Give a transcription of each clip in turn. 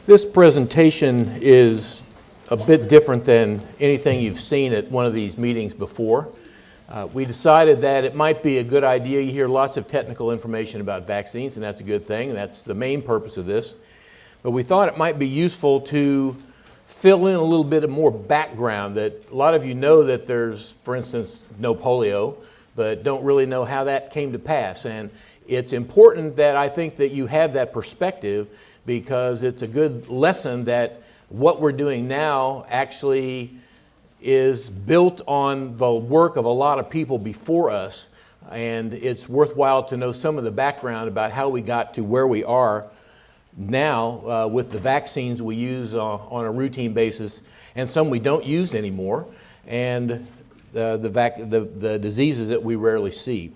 This presentation is a bit different than anything you've seen at one of these meetings before. We decided that it might be a good idea. You hear lots of technical information about vaccines, and that's a good thing, and that's the main purpose of this. But we thought it might be useful to fill in a little bit of more background. That a lot of you know that there's, for instance, no polio, but don't really know how that came to pass. And it's important that I think that you have that perspective, because it's a good lesson that what we're doing now actually is built on the work of a lot of people before us, and it's worthwhile to know some of the background about how we got to where we are now with the vaccines we use on a routine basis, and some we don't use anymore, and the diseases that we rarely see.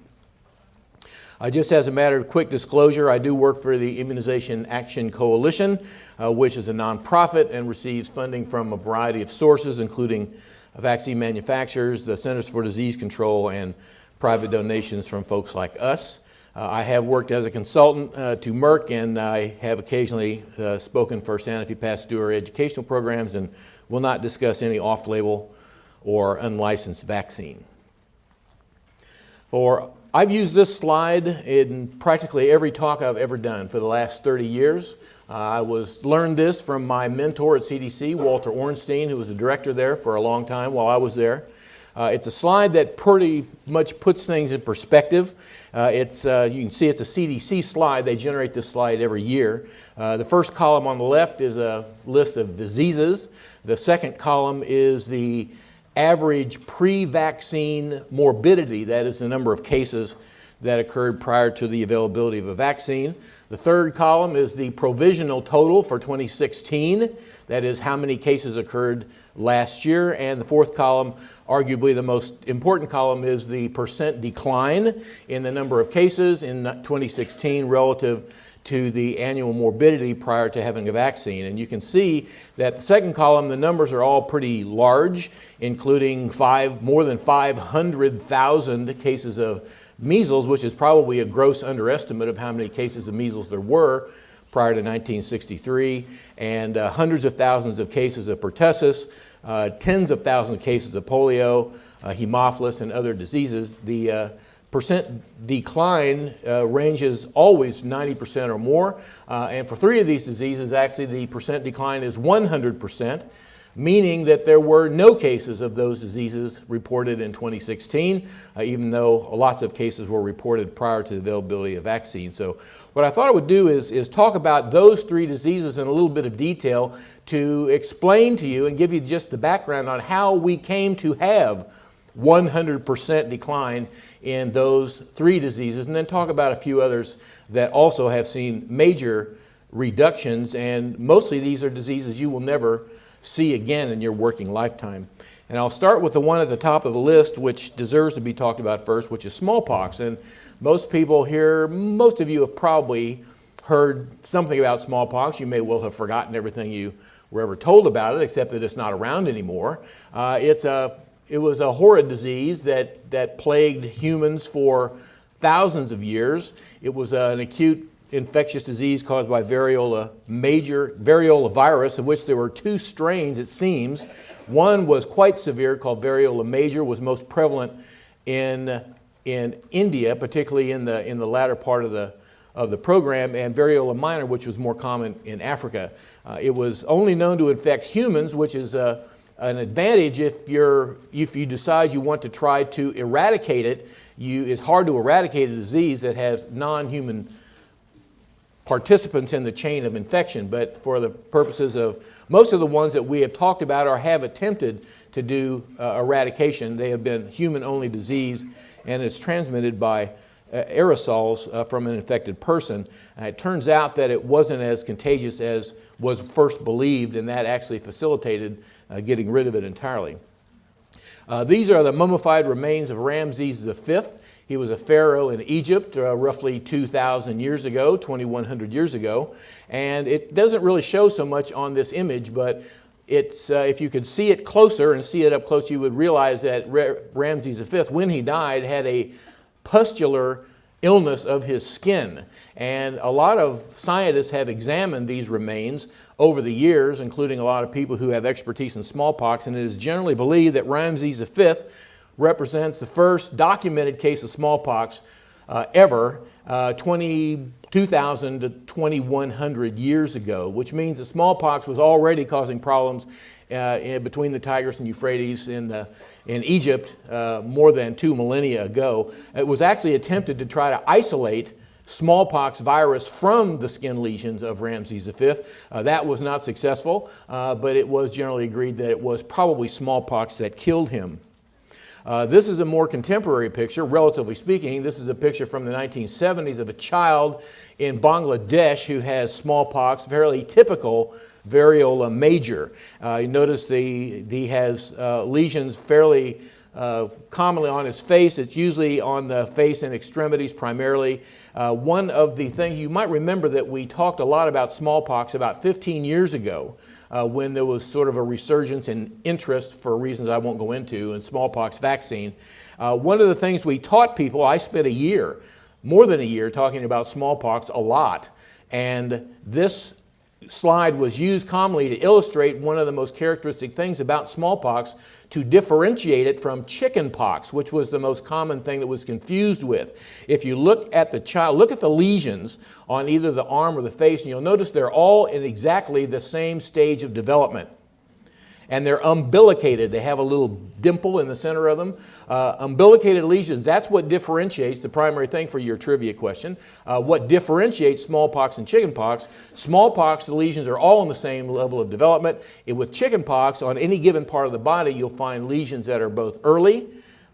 Just as a matter of quick disclosure, I do work for the Immunization Action Coalition, which is a nonprofit and receives funding from a variety of sources, including vaccine manufacturers, the Centers for Disease Control, and private donations from folks like us. I have worked as a consultant to Merck, and I have occasionally spoken for Sanofi Pasteur educational programs, and will not discuss any off-label or unlicensed vaccine. I've used this slide in practically every talk I've ever done for the last 30 years. I learned this from my mentor at CDC, Walter Ornstein, who was the director there for a long time while I was there. It's a slide that pretty much puts things in perspective. You can see it's a CDC slide. They generate this slide every year. The first column on the left is a list of diseases. The second column is the average pre-vaccine morbidity, that is the number of cases that occurred prior to the availability of a vaccine. The third column is the provisional total for 2016, that is how many cases occurred last year. And the fourth column, arguably the most important column, is the percent decline in the number of cases in 2016 relative to the annual morbidity prior to having a vaccine. And you can see that the second column, the numbers are all pretty large, including more than 500,000 cases of measles, which is probably a gross underestimate of how many cases of measles there were prior to 1963, and hundreds of thousands of cases of pertussis, tens of thousands of cases of polio, Haemophilus, and other diseases. The percent decline ranges always 90% or more, and for three of these diseases, actually the percent decline is 100%, meaning that there were no cases of those diseases reported in 2016, even though lots of cases were reported prior to the availability of vaccines. So what I thought I would do is talk about those three diseases in a little bit of detail to explain to you and give you just the background on how we came to have 100% decline in those three diseases, and then talk about a few others that also have seen major reductions, and mostly these are diseases you will never see again in your working lifetime. And I'll start with the one at the top of the list, which deserves to be talked about first, which is smallpox. And most people here, most of you have probably heard something about smallpox. You may well have forgotten everything you were ever told about it, except that it's not around anymore. It was a horrid disease that plagued humans for thousands of years. It was an acute infectious disease caused by variola virus, of which there were two strains, it seems. One was quite severe, called variola major, was most prevalent in India, particularly in the latter part of the program, and variola minor, which was more common in Africa. It was only known to infect humans, which is an advantage if you decide you want to try to eradicate it. It's hard to eradicate a disease that has non-human participants in the chain of infection, but for the purposes of most of the ones that we have talked about or have attempted to do eradication, they have been human-only disease, and it's transmitted by aerosols from an infected person. It turns out that it wasn't as contagious as was first believed, and that actually facilitated getting rid of it entirely. These are the mummified remains of Ramses V. He was a pharaoh in Egypt roughly 2,000 years ago, 2,100 years ago. And it doesn't really show so much on this image, but if you could see it closer and see it up close, you would realize that Ramses V, when he died, had a pustular illness of his skin. And a lot of scientists have examined these remains over the years, including a lot of people who have expertise in smallpox, and it is generally believed that Ramses V represents the first documented case of smallpox ever, 2,000 to 2,100 years ago, which means that smallpox was already causing problems between the Tigris and Euphrates in Egypt more than 2 millennia ago. It was actually attempted to try to isolate smallpox virus from the skin lesions of Ramses V. That was not successful, but it was generally agreed that it was probably smallpox that killed him. This is a more contemporary picture, relatively speaking. This is a picture from the 1970s of a child in Bangladesh who has smallpox, fairly typical variola major. You notice he has lesions fairly commonly on his face. It's usually on the face and extremities primarily. One of the things you might remember that we talked a lot about smallpox about 15 years ago when there was sort of a resurgence in interest for reasons I won't go into in smallpox vaccine. One of the things we taught people, I spent a year, more than a year, talking about smallpox a lot. And this slide was used commonly to illustrate one of the most characteristic things about smallpox to differentiate it from chickenpox, which was the most common thing that was confused with. If you look at the child, look at the lesions on either the arm or the face, and you'll notice they're all in exactly the same stage of development. And they're umbilicated. They have a little dimple in the center of them. Umbilicated lesions, that's what differentiates, the primary thing for your trivia question, what differentiates smallpox and chickenpox. Smallpox, the lesions are all on the same level of development. With chickenpox, on any given part of the body, you'll find lesions that are both early,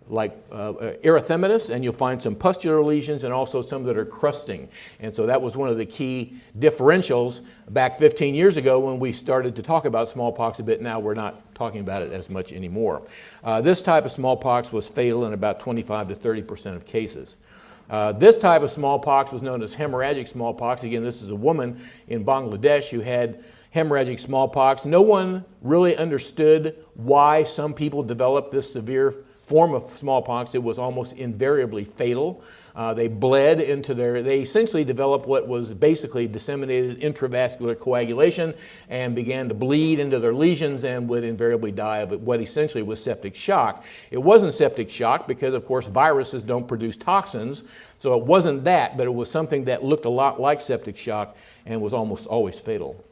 like erythematous, and you'll find some pustular lesions and also some that are crusting. And so that was one of the key differentials back 15 years ago when we started to talk about smallpox a bit. Now we're not talking about it as much anymore. This type of smallpox was fatal in about 25 to 30% of cases. This type of smallpox was known as hemorrhagic smallpox. Again, this is a woman in Bangladesh who had hemorrhagic smallpox. No one really understood why some people developed this severe form of smallpox. It was almost invariably fatal. They bled into they essentially developed what was basically disseminated intravascular coagulation and began to bleed into their lesions and would invariably die of what essentially was septic shock. It wasn't septic shock because, of course, viruses don't produce toxins, so it wasn't that, but it was something that looked a lot like septic shock and was almost always fatal.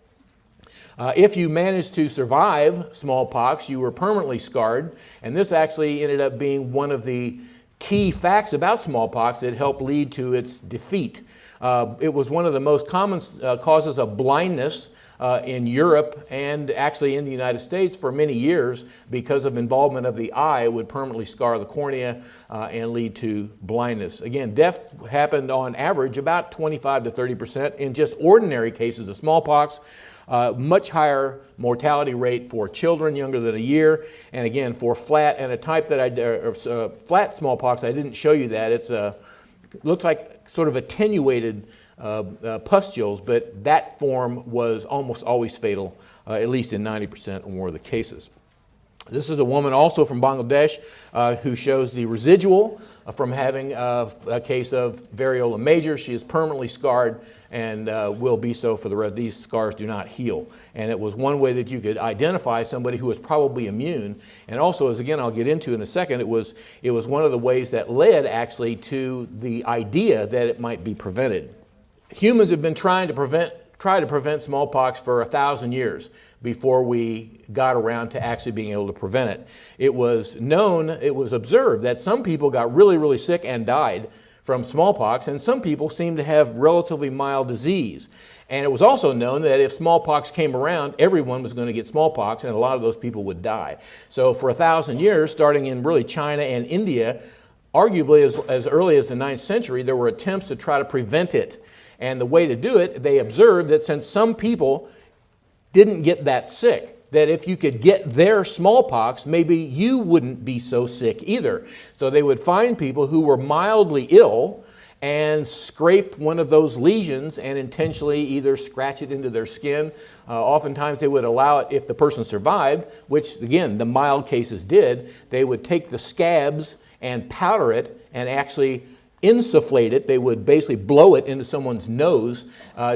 If you managed to survive smallpox, you were permanently scarred, and this actually ended up being one of the key facts about smallpox that helped lead to its defeat. It was one of the most common causes of blindness in Europe and actually in the United States for many years because of involvement of the eye. It would permanently scar the cornea and lead to blindness. Again, death happened on average about 25 to 30% in just ordinary cases of smallpox. Much higher mortality rate for children younger than a year, and again for flat and a type that flat smallpox. I didn't show you that. It's looks like sort of attenuated pustules, but that form was almost always fatal, at least in 90% or more of the cases. This is a woman also from Bangladesh who shows the residual from having a case of variola major. She is permanently scarred and will be so for the rest. These scars do not heal. And it was one way that you could identify somebody who was probably immune. And also, as again I'll get into in a second, it was one of the ways that led actually to the idea that it might be prevented. Humans have been trying to prevent smallpox for 1,000 years before we got around to actually being able to prevent it. It was observed that some people got really, really sick and died from smallpox, and some people seemed to have relatively mild disease. And it was also known that if smallpox came around, everyone was going to get smallpox, and a lot of those people would die. So for 1,000 years, starting in really China and India, arguably as early as the 9th century, there were attempts to try to prevent it. And the way to do it, they observed that since some people didn't get that sick, that if you could get their smallpox, maybe you wouldn't be so sick either. So they would find people who were mildly ill and scrape one of those lesions and intentionally either scratch it into their skin. Oftentimes they would allow it if the person survived, which again, the mild cases did. They would take the scabs and powder it and actually insufflate it. They would basically blow it into someone's nose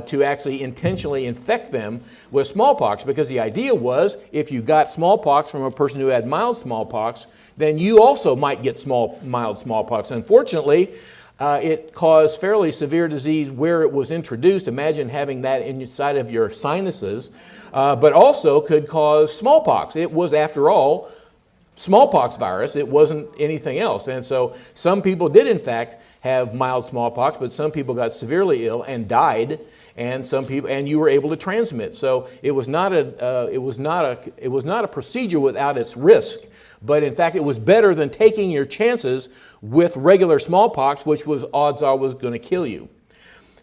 to actually intentionally infect them with smallpox, because the idea was if you got smallpox from a person who had mild smallpox, then you also might get mild smallpox. Unfortunately, it caused fairly severe disease where it was introduced. Imagine having that inside of your sinuses, but also could cause smallpox. It was, after all, smallpox virus. It wasn't anything else. And so some people did, in fact, have mild smallpox, but some people got severely ill and died, and some people, and you were able to transmit. So it was not a procedure without its risk. But in fact, it was better than taking your chances with regular smallpox, which was odds are was going to kill you.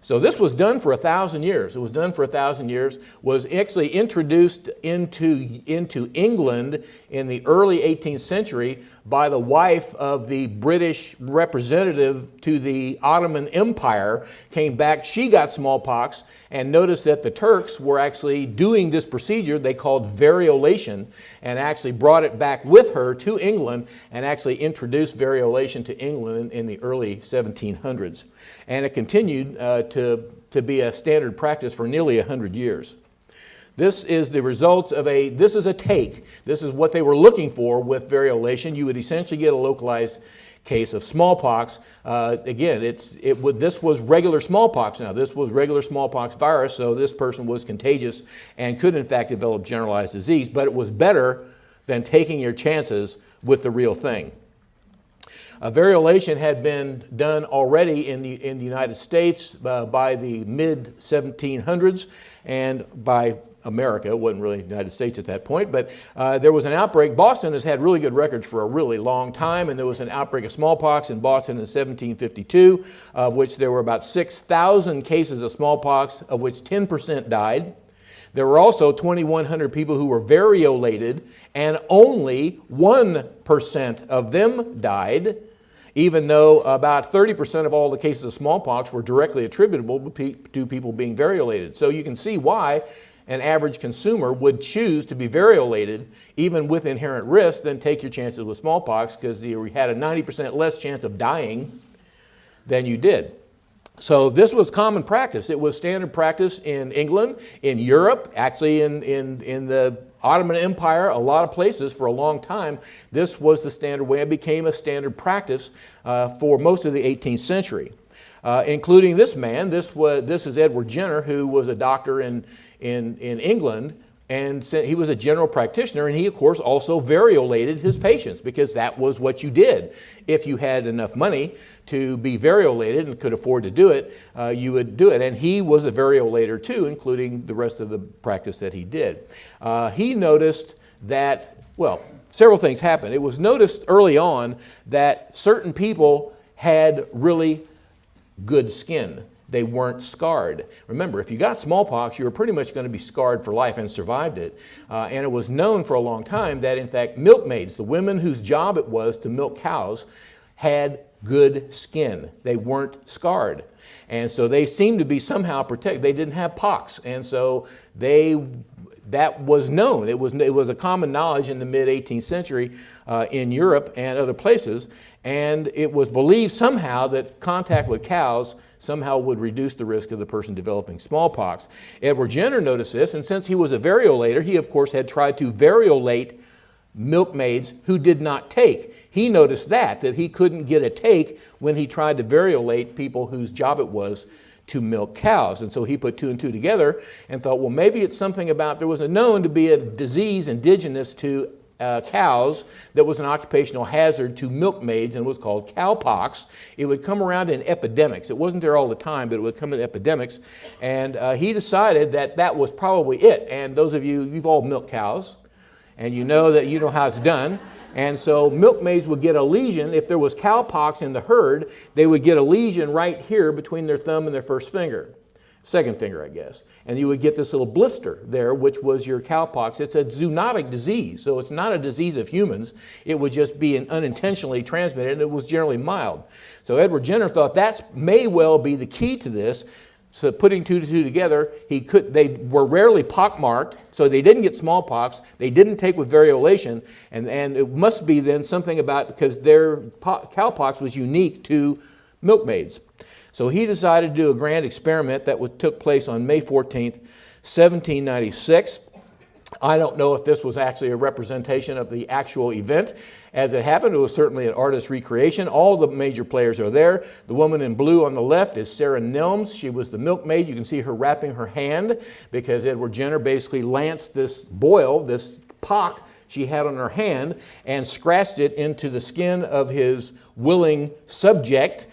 So this was done for 1,000 years. It was done for 1,000 years, was actually introduced into England in the early 18th century by the wife of the British representative to the Ottoman Empire. Came back, she got smallpox, and noticed that the Turks were actually doing this procedure they called variolation, and actually brought it back with her to England and actually introduced variolation to England in the early 1700s. And it continued to be a standard practice for nearly 100 years. This is the results of this is a take. This is what they were looking for with variolation. You would essentially get a localized case of smallpox. Again, this was regular smallpox now. This was regular smallpox virus, so this person was contagious and could in fact develop generalized disease, but it was better than taking your chances with the real thing. Variolation had been done already in the United States by the mid-1700s, and by America. It wasn't really the United States at that point, but there was an outbreak. Boston has had really good records for a really long time, and there was an outbreak of smallpox in Boston in 1752, of which there were about 6,000 cases of smallpox, of which 10% died. There were also 2,100 people who were variolated, and only 1% of them died, even though about 30% of all the cases of smallpox were directly attributable to people being variolated. So you can see why an average consumer would choose to be variolated, even with inherent risk, than take your chances with smallpox, because you had a 90% less chance of dying than you did. So this was common practice. It was standard practice in England, in Europe, actually in the Ottoman Empire, a lot of places for a long time. This was the standard way. It became a standard practice for most of the 18th century, including this man. This is Edward Jenner, who was a doctor in England, and he was a general practitioner, and he, of course, also variolated his patients, because that was what you did. If you had enough money to be variolated and could afford to do it, you would do it. And he was a variolator too, including the rest of the practice that he did. He noticed that, well, several things happened. It was noticed early on that certain people had really good skin. They weren't scarred. Remember, if you got smallpox, you were pretty much going to be scarred for life, and survived it. And it was known for a long time that, in fact, milkmaids, the women whose job it was to milk cows, had good skin. They weren't scarred. And so they seemed to be somehow protected. They didn't have pox. And so that was known. It was a common knowledge in the mid-18th century in Europe and other places. And it was believed somehow that contact with cows somehow would reduce the risk of the person developing smallpox. Edward Jenner noticed this, and since he was a variolator, he of course had tried to variolate milkmaids who did not take. He noticed that he couldn't get a take when he tried to variolate people whose job it was to milk cows. And so he put two and two together and thought, well, maybe it's something about, there was known to be a disease indigenous to cows that was an occupational hazard to milkmaids, and was called cowpox. It would come around in epidemics. It wasn't there all the time, but it would come in epidemics. And he decided that was probably it. And those of you, you've all milked cows, and you know how it's done. And so milkmaids would get a lesion. If there was cowpox in the herd, they would get a lesion right here between their thumb and their first finger. Second finger, I guess. And you would get this little blister there, which was your cowpox. It's a zoonotic disease, so it's not a disease of humans. It would just be unintentionally transmitted, and it was generally mild. So Edward Jenner thought that may well be the key to this. So putting two to two together, they were rarely pockmarked, so they didn't get smallpox. They didn't take with variolation, and it must be then something about, because their cowpox was unique to milkmaids. So he decided to do a grand experiment that took place on May 14th, 1796. I don't know if this was actually a representation of the actual event as it happened. It was certainly an artist's recreation. All the major players are there. The woman in blue on the left is Sarah Nelms. She was the milkmaid. You can see her wrapping her hand because Edward Jenner basically lanced this boil, this pock she had on her hand, and scratched it into the skin of his willing subject,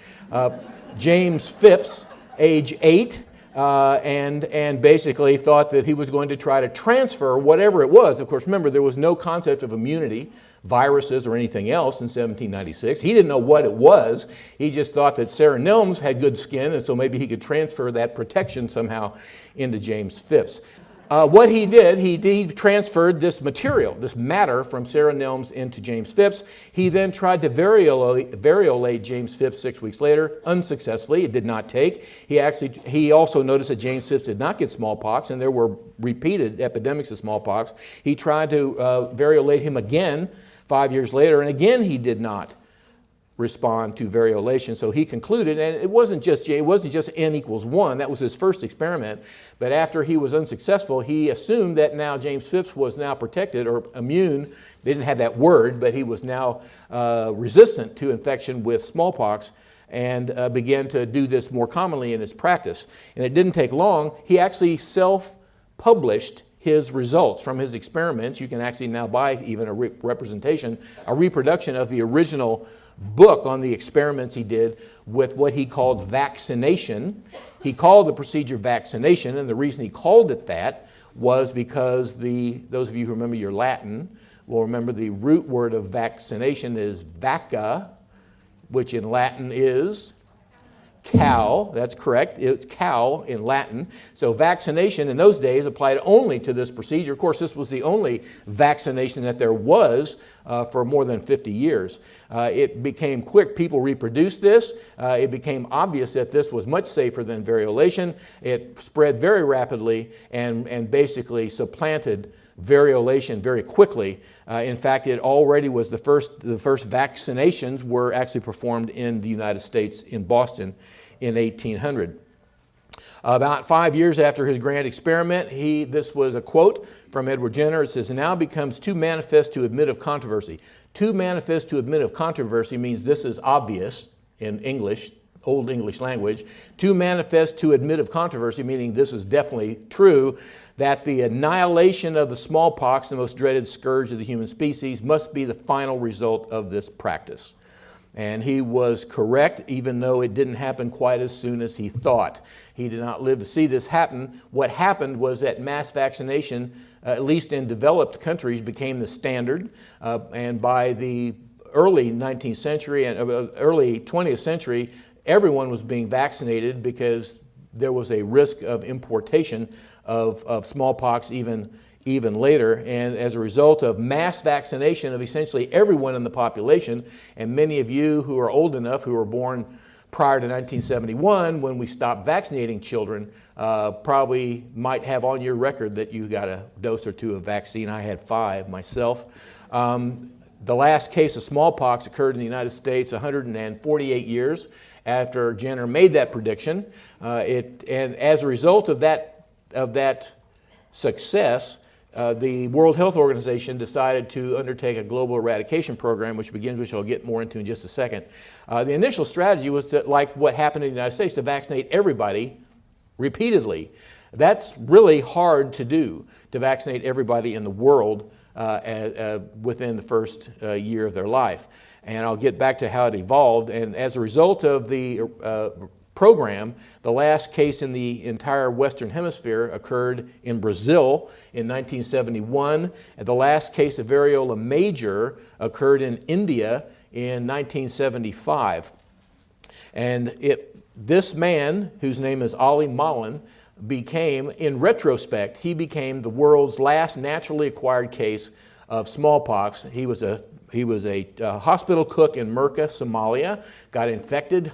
James Phipps, age 8. And basically thought that he was going to try to transfer whatever it was. Of course, remember, there was no concept of immunity, viruses, or anything else in 1796. He didn't know what it was. He just thought that Sarah Nelms had good skin, and so maybe he could transfer that protection somehow into James Phipps. What he did, he transferred this material, this matter, from Sarah Nelms into James Phipps. He then tried to variolate James Phipps 6 weeks later, unsuccessfully. It did not take. He also noticed that James Phipps did not get smallpox, and there were repeated epidemics of smallpox. He tried to variolate him again 5 years later, and again he did not respond to variolation. So he concluded, and it wasn't just n equals 1, that was his first experiment, but after he was unsuccessful, he assumed that now James Phipps was now protected or immune. They didn't have that word, but he was now resistant to infection with smallpox, and began to do this more commonly in his practice. And it didn't take long. He actually self-published his results from his experiments. You can actually now buy even a representation, a reproduction of the original book on the experiments he did with what he called vaccination. He called the procedure vaccination, and the reason he called it that was because those of you who remember your Latin will remember the root word of vaccination is vacca, which in Latin is cow. That's correct. It's cow in Latin. So vaccination in those days applied only to this procedure. Of course, this was the only vaccination that there was for more than 50 years. It became quick. People reproduced this. It became obvious that this was much safer than variolation. It spread very rapidly and basically supplanted variolation very quickly. In fact, it already was the first vaccinations were actually performed in the United States in Boston in 1800. About 5 years after his grand experiment, this was a quote from Edward Jenner. It says, "It now becomes too manifest to admit of controversy." Too manifest to admit of controversy means this is obvious in English, Old English language. Too manifest to admit of controversy, meaning this is definitely true, that the annihilation of the smallpox, the most dreaded scourge of the human species, must be the final result of this practice. And he was correct, even though it didn't happen quite as soon as he thought. He did not live to see this happen. What happened was that mass vaccination, at least in developed countries, became the standard. And by the early 19th century and early 20th century, everyone was being vaccinated because there was a risk of importation of smallpox even later. And as a result of mass vaccination of essentially everyone in the population, and many of you who are old enough, who were born prior to 1971, when we stopped vaccinating children, probably might have on your record that you got a dose or two of vaccine. I had 5 myself. The last case of smallpox occurred in the United States 148 years after Jenner made that prediction. And as a result of that success, the World Health Organization decided to undertake a global eradication program, which I'll get more into in just a second. The initial strategy was to, like what happened in the United States, to vaccinate everybody repeatedly. That's really hard to do, to vaccinate everybody in the world within the first year of their life. And I'll get back to how it evolved. And as a result of the program, the last case in the entire Western Hemisphere occurred in Brazil in 1971. And the last case of variola major occurred in India in 1975. And this man, whose name is Ollie Mullen, in retrospect, he became the world's last naturally acquired case of smallpox. He was a He was a hospital cook in Merka, Somalia, got infected,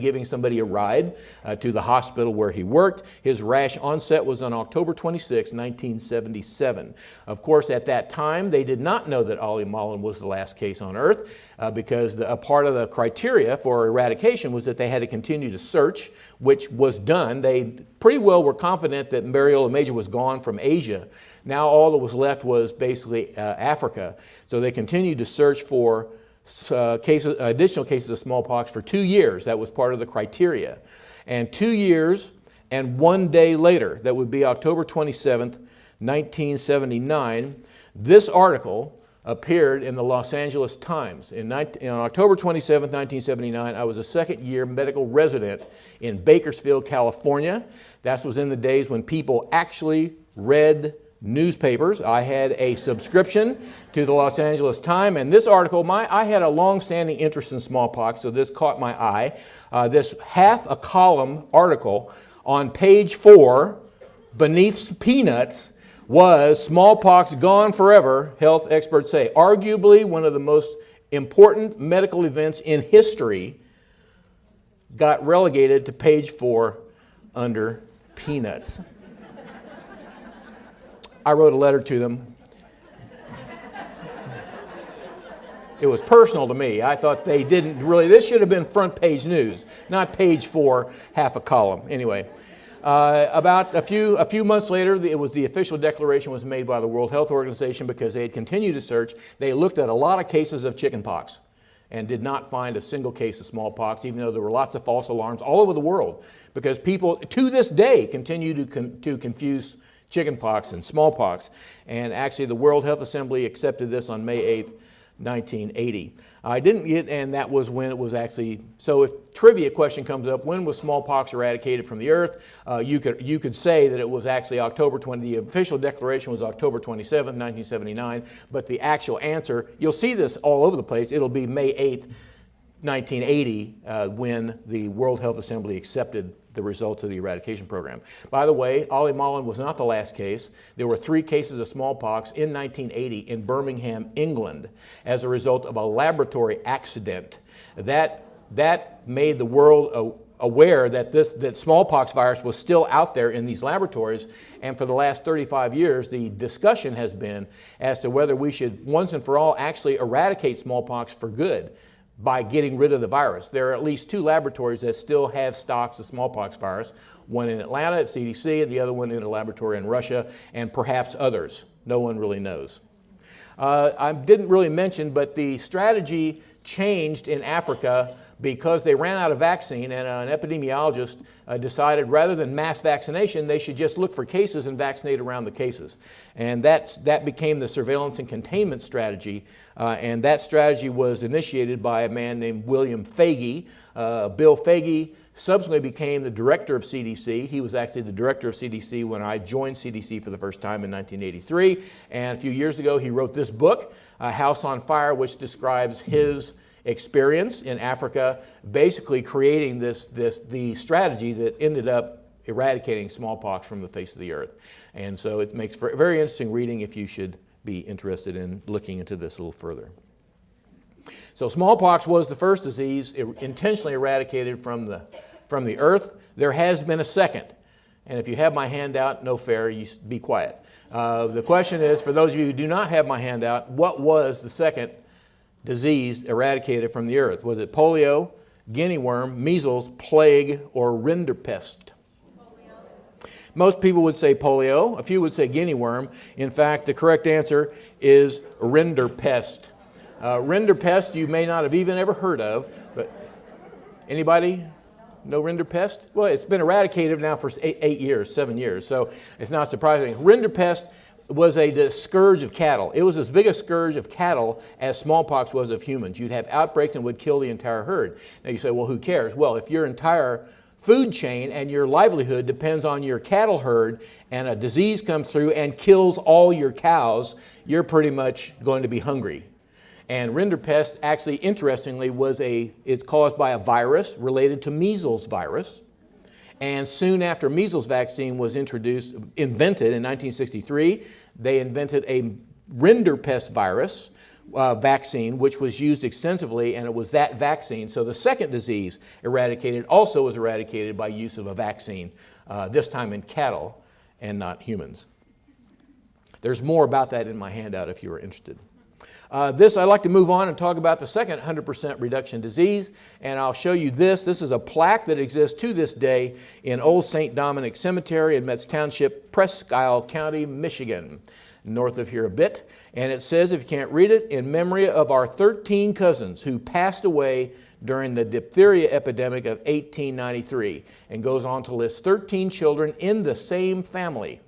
giving somebody a ride to the hospital where he worked. His rash onset was on October 26, 1977. Of course, at that time, they did not know that Ollie Mullen was the last case on Earth because a part of the criteria for eradication was that they had to continue to search, which was done. They pretty well were confident that variola major was gone from Asia. Now all that was left was basically Africa. So they continued to search for additional cases of smallpox for 2 years. That was part of the criteria. And 2 years and 1 day later, that would be October 27th, 1979, this article appeared in the Los Angeles Times. On October 27, 1979, I was a second-year medical resident in Bakersfield, California. That was in the days when people actually read newspapers. I had a subscription to the Los Angeles Times, and this article, I had a long-standing interest in smallpox, so this caught my eye. This half-a-column article on page 4, beneath peanuts, was smallpox gone forever, health experts say. Arguably one of the most important medical events in history got relegated to page 4 under peanuts. I wrote a letter to them. It was personal to me. I thought they didn't really, this should have been front page news, not page 4, half a column. Anyway. About a few months later, the official declaration was made by the World Health Organization because they had continued to search. They looked at a lot of cases of chickenpox and did not find a single case of smallpox, even though there were lots of false alarms all over the world, because people to this day continue to confuse chickenpox and smallpox. And actually, the World Health Assembly accepted this on May 8th, 1980. I didn't get, and that was when it was actually, so if trivia question comes up, when was smallpox eradicated from the earth? You could say that it was actually October 20, the official declaration was October 27, 1979, but the actual answer, you'll see this all over the place, it'll be May 8th, 1980, when the World Health Assembly accepted the results of the eradication program. By the way, Ollie Mullen was not the last case. There were 3 cases of smallpox in 1980 in Birmingham, England, as a result of a laboratory accident. That made the world aware that smallpox virus was still out there in these laboratories, and for the last 35 years, the discussion has been as to whether we should once and for all actually eradicate smallpox for good by getting rid of the virus. There are at least 2 laboratories that still have stocks of smallpox virus, one in Atlanta at CDC and the other one in a laboratory in Russia, and perhaps others. No one really knows. I didn't really mention, but the strategy changed in Africa because they ran out of vaccine, and an epidemiologist decided rather than mass vaccination, they should just look for cases and vaccinate around the cases. And that became the surveillance and containment strategy, and that strategy was initiated by a man named William Fagey. Bill Fagey subsequently became the director of CDC. He was actually the director of CDC when I joined CDC for the first time in 1983. And a few years ago, he wrote this book, House on Fire, which describes his experience in Africa, basically creating the strategy that ended up eradicating smallpox from the face of the earth. And so it makes for very interesting reading if you should be interested in looking into this a little further. So smallpox was the first disease intentionally eradicated from the earth. There has been a second. And if you have my handout, no fair, you be quiet. The question is, for those of you who do not have my handout, what was the second disease eradicated from the earth? Was it polio, guinea worm, measles, plague, or rinderpest? Polio. Most people would say polio. A few would say guinea worm. In fact, the correct answer is rinderpest. Rinderpest you may not have even ever heard of, but anybody know rinderpest? Well, it's been eradicated now for 7 years, so it's not surprising. Rinderpest was a scourge of cattle. It was as big a scourge of cattle as smallpox was of humans. You'd have outbreaks and would kill the entire herd. Now you say, well, who cares? Well, if your entire food chain and your livelihood depends on your cattle herd and a disease comes through and kills all your cows, you're pretty much going to be hungry. And rinderpest actually, interestingly, it's caused by a virus related to measles virus. And soon after measles vaccine was invented in 1963, they invented a rinderpest virus vaccine, which was used extensively, and it was that vaccine. So the second disease eradicated also was eradicated by use of a vaccine, this time in cattle and not humans. There's more about that in my handout if you are interested. I'd like to move on and talk about the second 100% reduction disease, and I'll show you this. This is a plaque that exists to this day in Old St. Dominic Cemetery in Metz Township, Presque Isle County, Michigan, north of here a bit. And it says, if you can't read it, in memory of our 13 cousins who passed away during the diphtheria epidemic of 1893, and goes on to list 13 children in the same family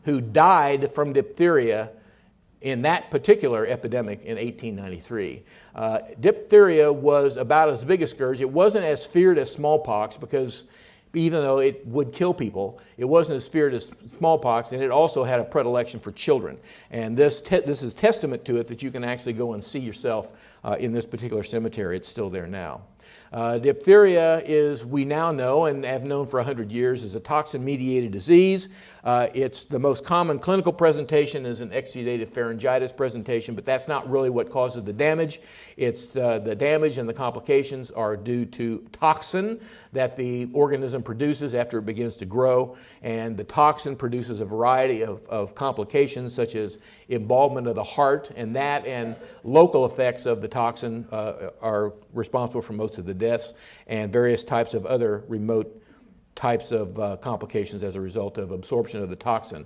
who died from diphtheria in that particular epidemic in 1893. Diphtheria was about as big a scourge. It wasn't as feared as smallpox, because even though it would kill people, it wasn't as feared as smallpox, and it also had a predilection for children. And this is testament to it, that you can actually go and see yourself in this particular cemetery. It's still there now. Diphtheria is, we now know and have known for 100 years, is a toxin-mediated disease. It's the most common clinical presentation is an exudative pharyngitis presentation, but that's not really what causes the damage. It's the damage and the complications are due to toxin that the organism produces after it begins to grow, and the toxin produces a variety of complications, such as involvement of the heart, and that and local effects of the toxin are responsible for most of the deaths, and various types of other remote types of complications as a result of absorption of the toxin.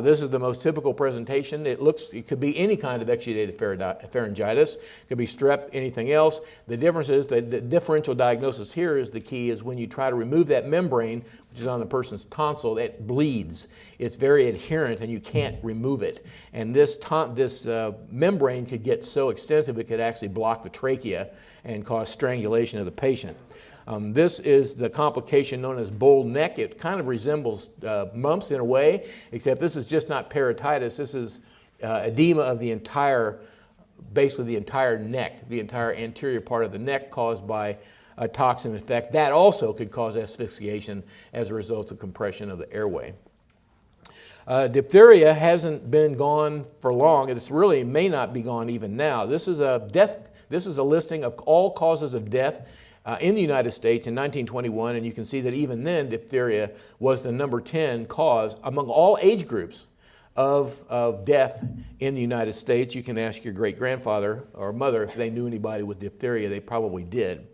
This is the most typical presentation. It could be any kind of exudative pharyngitis, it could be strep, anything else. The difference is that the differential diagnosis here is the key, is when you try to remove that membrane, which is on the person's tonsil, it bleeds. It's very adherent and you can't remove it. And this membrane could get so extensive it could actually block the trachea and cause strangulation of the patient. This is the complication known as bull neck. It kind of resembles mumps in a way, except this is just not parotitis. This is edema of the entire, basically the entire neck, the entire anterior part of the neck, caused by a toxin effect. That also could cause asphyxiation as a result of compression of the airway. Diphtheria hasn't been gone for long. It really may not be gone even now. This is a listing of all causes of death in the United States in 1921, and you can see that even then diphtheria was the number 10 cause among all age groups of death in the United States. You can ask your great-grandfather or mother if they knew anybody with diphtheria. They probably did.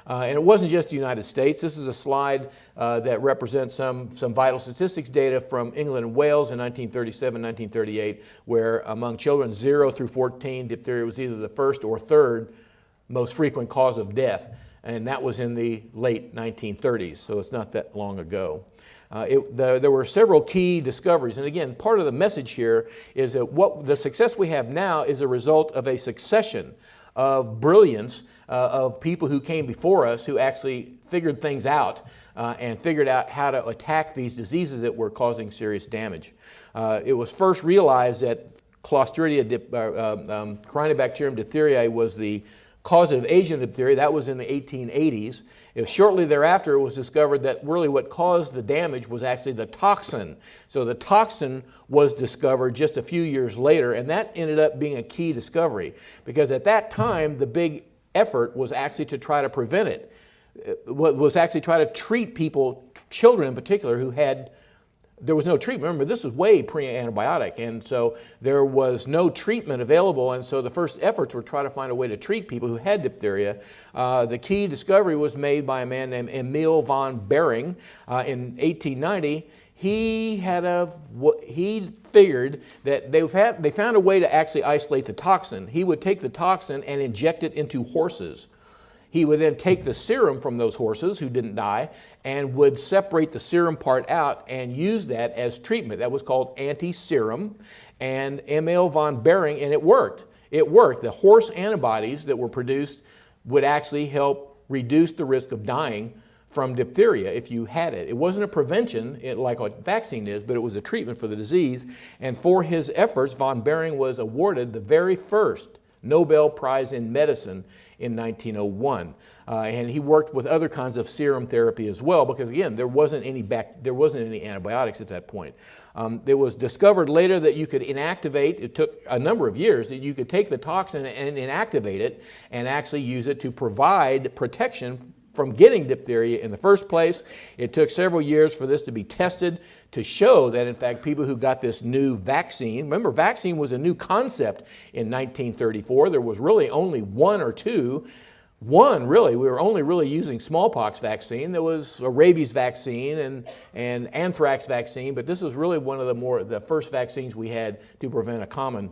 And it wasn't just the United States. This is a slide that represents some vital statistics data from England and Wales in 1937, 1938, where among children 0 through 14, diphtheria was either the first or third most frequent cause of death. And that was in the late 1930s, so it's not that long ago. There were several key discoveries, and again, part of the message here is that the success we have now is a result of a succession of brilliance of people who came before us, who actually figured things out and figured out how to attack these diseases that were causing serious damage. It was first realized that Clostridia Corynebacterium diphtheriae was the causative agent of diphtheria. That was in the 1880s. Shortly thereafter, it was discovered that really what caused the damage was actually the toxin. So the toxin was discovered just a few years later, and that ended up being a key discovery, because at that time, the big effort was actually to try to prevent it. Was actually try to treat people, children in particular, who had, there was no treatment. Remember, this was way pre-antibiotic, and so there was no treatment available, and so the first efforts were to try to find a way to treat people who had diphtheria. The key discovery was made by a man named Emil von Behring in 1890. He figured that they found a way to actually isolate the toxin. He would take the toxin and inject it into horses. He would then take the serum from those horses who didn't die and would separate the serum part out and use that as treatment. That was called anti-serum, and Emil von Behring, and it worked. It worked. The horse antibodies that were produced would actually help reduce the risk of dying from diphtheria if you had it. It wasn't a prevention like a vaccine is, but it was a treatment for the disease. And for his efforts, von Behring was awarded the very first Nobel Prize in Medicine in 1901. And he worked with other kinds of serum therapy as well, because again, there wasn't any antibiotics at that point. It was discovered later that you could inactivate, it took a number of years, that you could take the toxin and inactivate it and actually use it to provide protection from getting diphtheria in the first place. It took several years for this to be tested to show that, in fact, people who got this new vaccine, remember, vaccine was a new concept in 1934. There was really only one or two. One, really, we were only really using smallpox vaccine. There was a rabies vaccine and anthrax vaccine, but this was really one of the first vaccines we had to prevent a common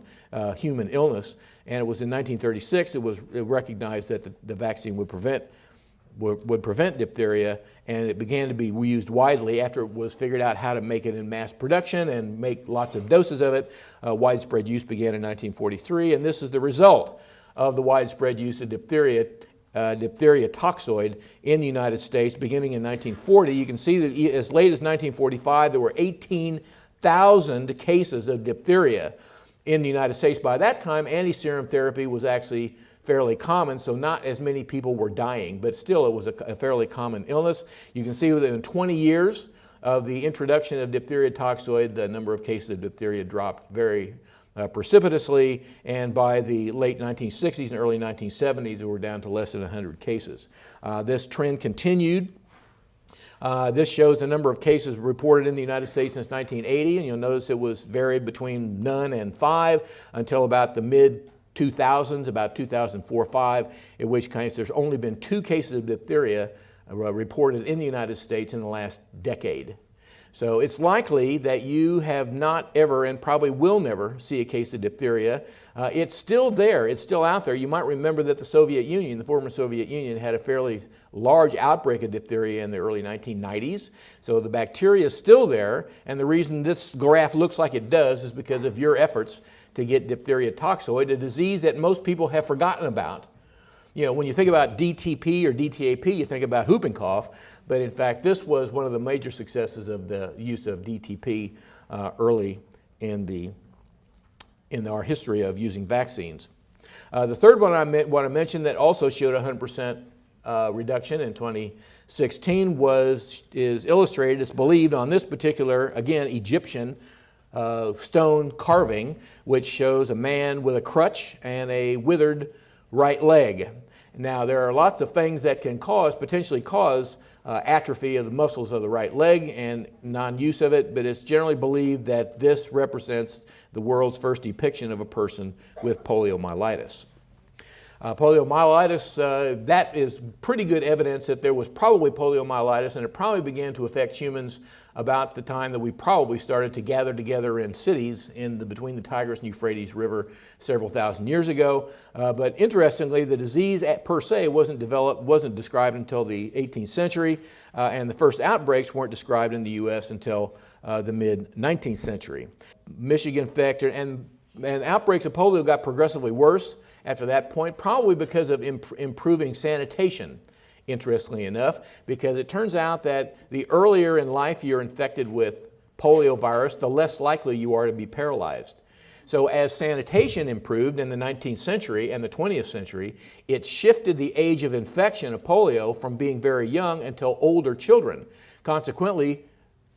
human illness. And it was in 1936 it was recognized that the vaccine would prevent diphtheria, and it began to be used widely after it was figured out how to make it in mass production and make lots of doses of it. Widespread use began in 1943, and this is the result of the widespread use of diphtheria toxoid in the United States beginning in 1940. You can see that as late as 1945 there were 18,000 cases of diphtheria in the United States. By that time, anti-serum therapy was actually fairly common, so not as many people were dying, but still it was a fairly common illness. You can see within 20 years of the introduction of diphtheria toxoid, the number of cases of diphtheria dropped very precipitously, and by the late 1960s and early 1970s, we were down to less than 100 cases. This trend continued. This shows the number of cases reported in the United States since 1980, and you'll notice it was varied between none and 5 until about the mid-2000s, about 2004-5, in which case there's only been 2 cases of diphtheria reported in the United States in the last decade. So it's likely that you have not ever, and probably will never, see a case of diphtheria. It's still there. It's still out there. You might remember that the Soviet Union, the former Soviet Union, had a fairly large outbreak of diphtheria in the early 1990s. So the bacteria is still there, and the reason this graph looks like it does is because of your efforts to get diphtheria toxoid, a disease that most people have forgotten about. You know, when you think about DTP or DTAP, you think about whooping cough, but in fact, this was one of the major successes of the use of DTP early in our history of using vaccines. The third one I want to mention that also showed 100% reduction in 2016 is illustrated, it's believed, on this particular, again, Egyptian stone carving, which shows a man with a crutch and a withered right leg. Now, there are lots of things that can potentially cause atrophy of the muscles of the right leg and non-use of it, but it's generally believed that this represents the world's first depiction of a person with poliomyelitis. Poliomyelitis, that is pretty good evidence that there was probably poliomyelitis, and it probably began to affect humans about the time that we probably started to gather together in cities between the Tigris and Euphrates River several thousand years ago. But interestingly, the disease per se wasn't described until the 18th century, and the first outbreaks weren't described in the U.S. until the mid-19th century. Michigan factor and outbreaks of polio got progressively worse after that point, probably because of improving sanitation, interestingly enough, because it turns out that the earlier in life you're infected with polio virus, the less likely you are to be paralyzed. So as sanitation improved in the 19th century and the 20th century, it shifted the age of infection of polio from being very young until older children. Consequently,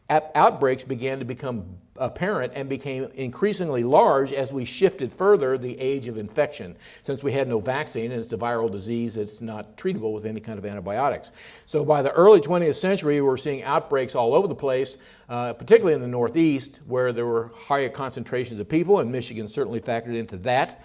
outbreaks began to become apparent and became increasingly large as we shifted further the age of infection, since we had no vaccine and it's a viral disease that's not treatable with any kind of antibiotics. So by the early 20th century, we were seeing outbreaks all over the place, particularly in the Northeast, where there were higher concentrations of people, and Michigan certainly factored into that.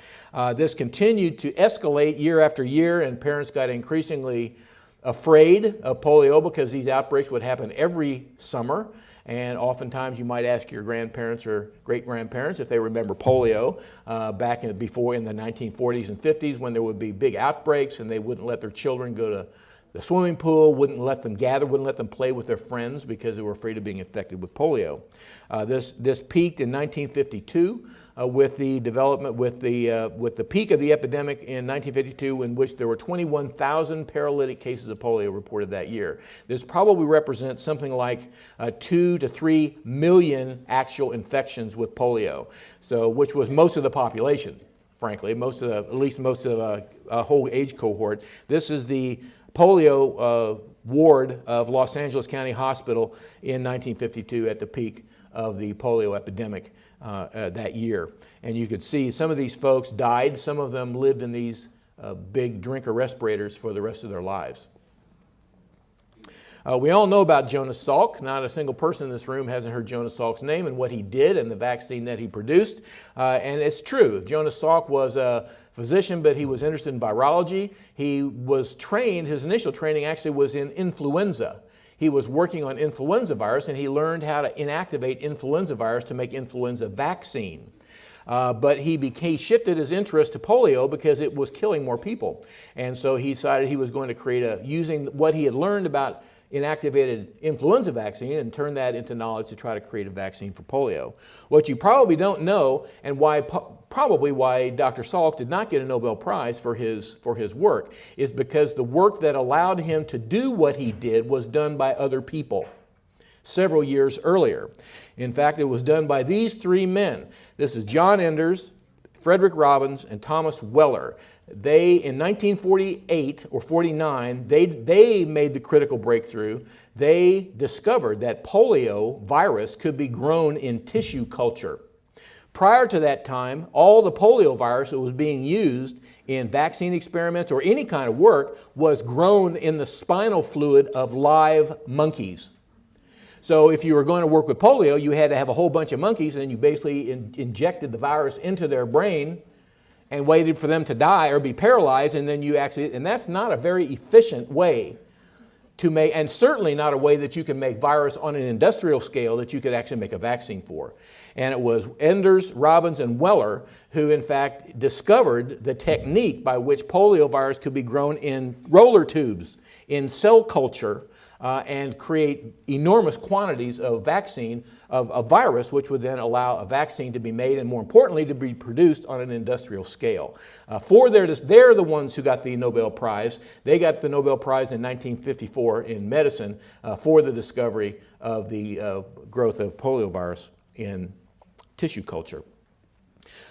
This continued to escalate year after year, and parents got increasingly afraid of polio because these outbreaks would happen every summer. And oftentimes you might ask your grandparents or great-grandparents if they remember polio back before in the 1940s and 50s, when there would be big outbreaks and they wouldn't let their children go to the swimming pool, wouldn't let them gather, wouldn't let them play with their friends because they were afraid of being infected with polio. This peaked in 1952 with the peak of the epidemic in 1952, in which there were 21,000 paralytic cases of polio reported that year. This probably represents something like 2 to 3 million actual infections with polio, which was most of the population. frankly, at least most of a whole age cohort. This is the polio ward of Los Angeles County Hospital in 1952 at the peak of the polio epidemic that year. And you could see some of these folks died. Some of them lived in these big drinker respirators for the rest of their lives. We all know about Jonas Salk. Not a single person in this room hasn't heard Jonas Salk's name and what he did and the vaccine that he produced. And it's true. Jonas Salk was a physician, but he was interested in virology. He was trained, his initial training actually was in influenza. He was working on influenza virus, and he learned how to inactivate influenza virus to make influenza vaccine. But he shifted his interest to polio because it was killing more people. And so he decided he was going to create using what he had learned about inactivated influenza vaccine and turn that into knowledge to try to create a vaccine for polio. What you probably don't know, and probably why Dr. Salk did not get a Nobel Prize for his work, is because the work that allowed him to do what he did was done by other people several years earlier. In fact, it was done by these three men. This is John Enders, Frederick Robbins, and Thomas Weller. They, in 1948 or 49, they made the critical breakthrough. They discovered that polio virus could be grown in tissue culture. Prior to that time, all the polio virus that was being used in vaccine experiments or any kind of work was grown in the spinal fluid of live monkeys. So if you were going to work with polio, you had to have a whole bunch of monkeys, and you basically injected the virus into their brain and waited for them to die or be paralyzed, and then and that's not a very efficient way to make, and certainly not a way that you can make virus on an industrial scale that you could actually make a vaccine for. And it was Enders, Robbins, and Weller who in fact discovered the technique by which polio virus could be grown in roller tubes, in cell culture, and create enormous quantities of vaccine, of a virus, which would then allow a vaccine to be made and, more importantly, to be produced on an industrial scale. They're the ones who got the Nobel Prize. They got the Nobel Prize in 1954 in medicine for the discovery of the growth of poliovirus in tissue culture.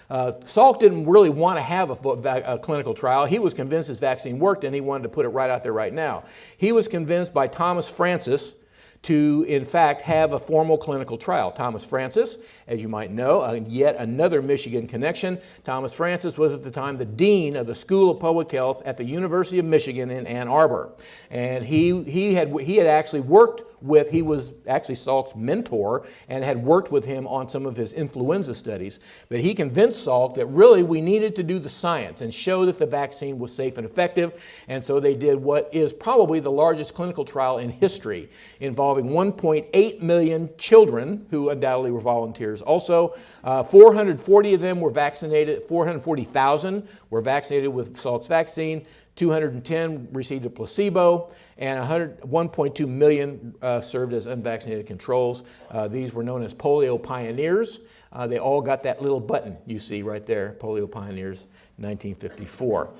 Salk didn't really want to have a clinical trial. He was convinced his vaccine worked, and he wanted to put it right out there right now. He was convinced by Thomas Francis to, in fact, have a formal clinical trial. Thomas Francis, as you might know, yet another Michigan connection. Thomas Francis was at the time the dean of the School of Public Health at the University of Michigan in Ann Arbor. And he had actually worked with, he was actually Salk's mentor and had worked with him on some of his influenza studies. But he convinced Salk that really we needed to do the science and show that the vaccine was safe and effective. And so they did what is probably the largest clinical trial in history, involving 1.8 million children who undoubtedly were volunteers. Also, 440 of them were vaccinated, 440,000 were vaccinated with Salk's vaccine. 210 received a placebo, and 1.2 million served as unvaccinated controls. These were known as polio pioneers. They all got that little button you see right there, polio pioneers, 1954.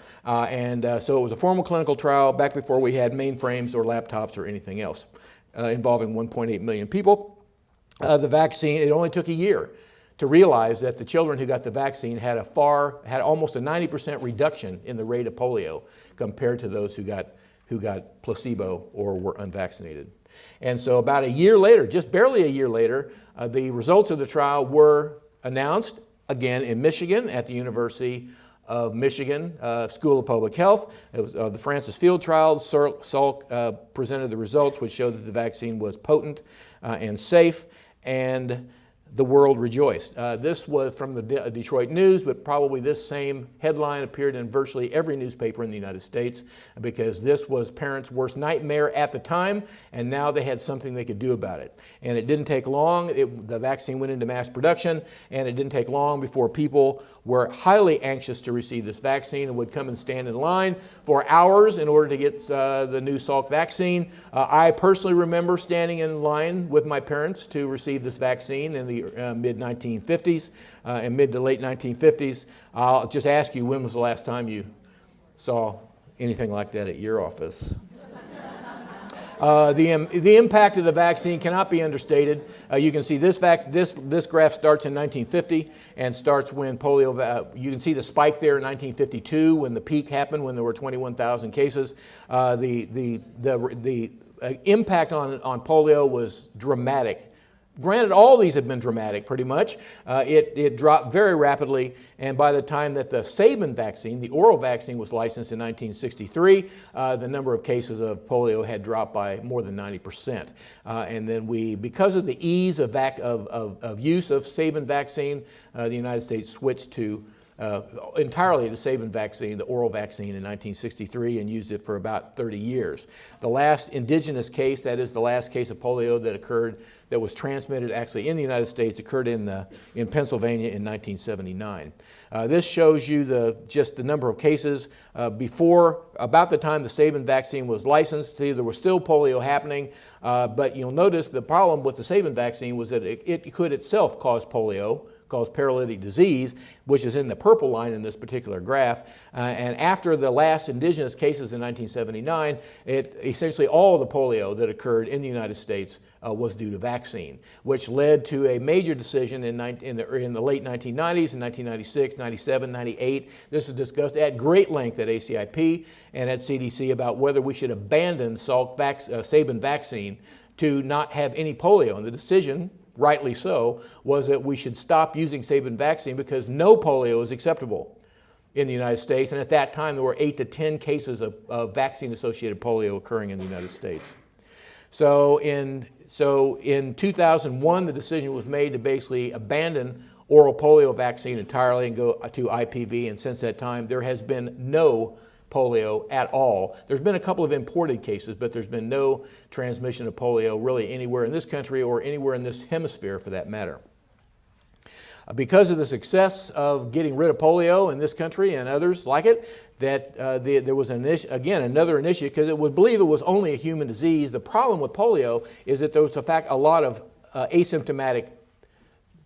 So it was a formal clinical trial back before we had mainframes or laptops or anything else, involving 1.8 million people. The vaccine, it only took a year to realize that the children who got the vaccine had almost a 90% reduction in the rate of polio compared to those who got placebo or were unvaccinated. And so about a year later, just barely a year later, the results of the trial were announced again in Michigan at the University of Michigan School of Public Health. It was the Francis Field trials. Salk presented the results, which showed that the vaccine was potent and safe, and the world rejoiced. This was from the Detroit News, but probably this same headline appeared in virtually every newspaper in the United States, because this was parents' worst nightmare at the time, and now they had something they could do about it. And it didn't take long. The vaccine went into mass production, and it didn't take long before people were highly anxious to receive this vaccine and would come and stand in line for hours in order to get the new Salk vaccine. I personally remember standing in line with my parents to receive this vaccine in the mid-1950s and mid to late 1950s. I'll just ask you, when was the last time you saw anything like that at your office? The impact of the vaccine cannot be understated. You can see this graph starts in 1950 and starts when polio, you can see the spike there in 1952 when the peak happened when there were 21,000 cases. The impact on polio was dramatic. Granted, all these have been dramatic pretty much. It dropped very rapidly, and by the time that the Sabin vaccine, the oral vaccine, was licensed in 1963, the number of cases of polio had dropped by more than 90%. And then because of the ease of use of Sabin vaccine, the United States switched to entirely the Sabin vaccine, the oral vaccine, in 1963, and used it for about 30 years. The last indigenous case, that is the last case of polio that occurred, that was transmitted actually in the United States, occurred in Pennsylvania in 1979. This shows you just the number of cases about the time the Sabin vaccine was licensed. See, there was still polio happening, but you'll notice the problem with the Sabin vaccine was that it could itself cause polio, cause paralytic disease, which is in the purple line in this particular graph. And after the last indigenous cases in 1979, essentially all the polio that occurred in the United States was due to vaccine, which led to a major decision in the late 1990s, in 1996, 97, 98. This was discussed at great length at ACIP and at CDC about whether we should abandon Sabin vaccine to not have any polio. And the decision, rightly so, was that we should stop using Sabin vaccine because no polio is acceptable in the United States. And at that time, there were 8 to 10 cases of vaccine-associated polio occurring in the United States. So in 2001, the decision was made to basically abandon oral polio vaccine entirely and go to IPV. And since that time, there has been no polio at all. There's been a couple of imported cases, but there's been no transmission of polio really anywhere in this country or anywhere in this hemisphere for that matter. Because of the success of getting rid of polio in this country and others like it, there was another initiative, because it would believe it was only a human disease. The problem with polio is that there was in fact a lot of asymptomatic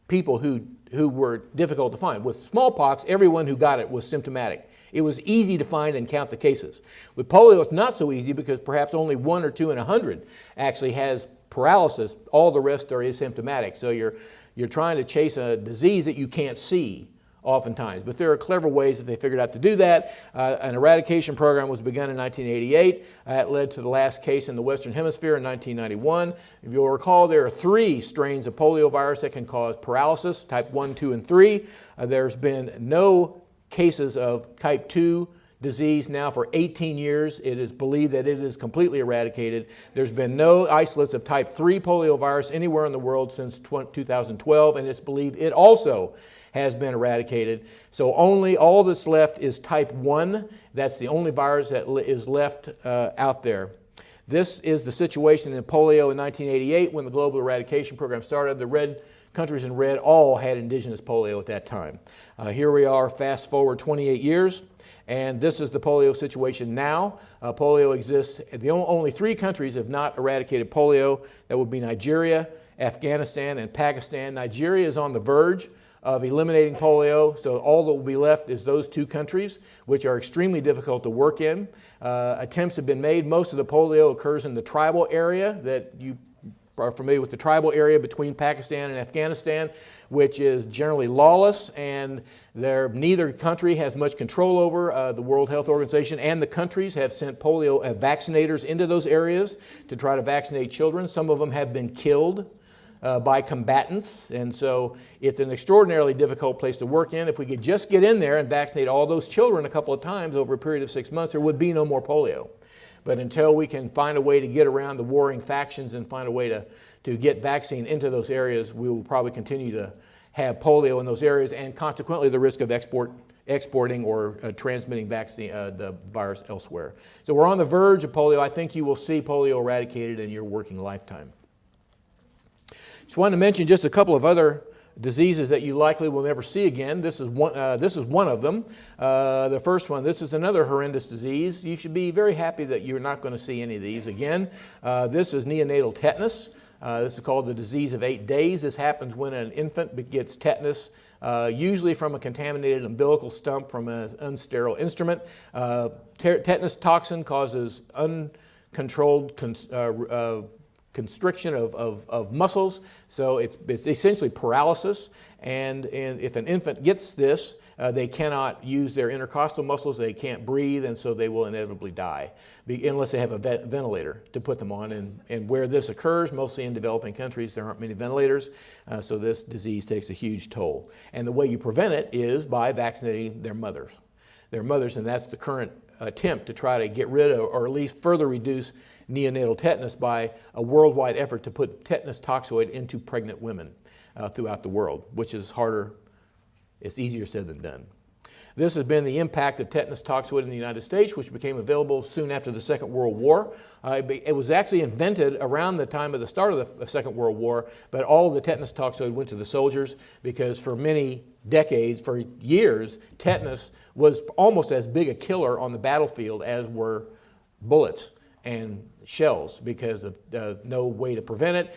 people who were difficult to find. With smallpox, everyone who got it was symptomatic. It was easy to find and count the cases. With polio, it's not so easy because perhaps only 1 or 2 in 100 actually has paralysis. All the rest are asymptomatic. So you're trying to chase a disease that you can't see oftentimes. But there are clever ways that they figured out to do that. An eradication program was begun in 1988. It led to the last case in the Western Hemisphere in 1991. If you'll recall, there are 3 strains of poliovirus that can cause paralysis, type 1, 2, and 3. There's been no cases of type 2 disease now for 18 years. It is believed that it is completely eradicated. There's been no isolates of type 3 poliovirus anywhere in the world since 2012, and it's believed it also has been eradicated. So all that's left is type 1. That's the only virus that is left out there. This is the situation in polio in 1988 when the global eradication program started. The countries in red all had indigenous polio at that time. Here we are, fast forward 28 years, and this is the polio situation now. Polio exists. Only 3 countries have not eradicated polio. That would be Nigeria, Afghanistan, and Pakistan. Nigeria is on the verge of eliminating polio, so all that will be left is those 2 countries, which are extremely difficult to work in. Attempts have been made. Most of the polio occurs in the tribal area that you are familiar with, the tribal area between Pakistan and Afghanistan, which is generally lawless, and neither country has much control over. The World Health Organization and the countries have sent polio vaccinators into those areas to try to vaccinate children. Some of them have been killed by combatants, and so it's an extraordinarily difficult place to work in. If we could just get in there and vaccinate all those children a couple of times over a period of 6 months, there would be no more polio. But until we can find a way to get around the warring factions and find a way to get vaccine into those areas, we will probably continue to have polio in those areas, and consequently the risk of exporting or transmitting the virus elsewhere. So we're on the verge of polio. I think you will see polio eradicated in your working lifetime. Just wanted to mention just a couple of other diseases that you likely will never see again. This is one of them. The first one, this is another horrendous disease. You should be very happy that you're not going to see any of these again. This is neonatal tetanus. This is called the disease of 8 days. This happens when an infant gets tetanus, usually from a contaminated umbilical stump from an unsterile instrument. Tetanus toxin causes controlled constriction of muscles, so it's essentially paralysis. And if an infant gets this, they cannot use their intercostal muscles, they can't breathe, and so they will inevitably die, unless they have a ventilator to put them on. And where this occurs, mostly in developing countries, there aren't many ventilators, so this disease takes a huge toll. And the way you prevent it is by vaccinating their mothers, and that's the current attempt to try to get rid of, or at least further reduce, neonatal tetanus by a worldwide effort to put tetanus toxoid into pregnant women throughout the world, which is harder. It's easier said than done. This has been the impact of tetanus toxoid in the United States, which became available soon after the Second World War. It was actually invented around the time of the start of the Second World War, but all the tetanus toxoid went to the soldiers because for many decades, for years, tetanus was almost as big a killer on the battlefield as were bullets and shells, because of no way to prevent it.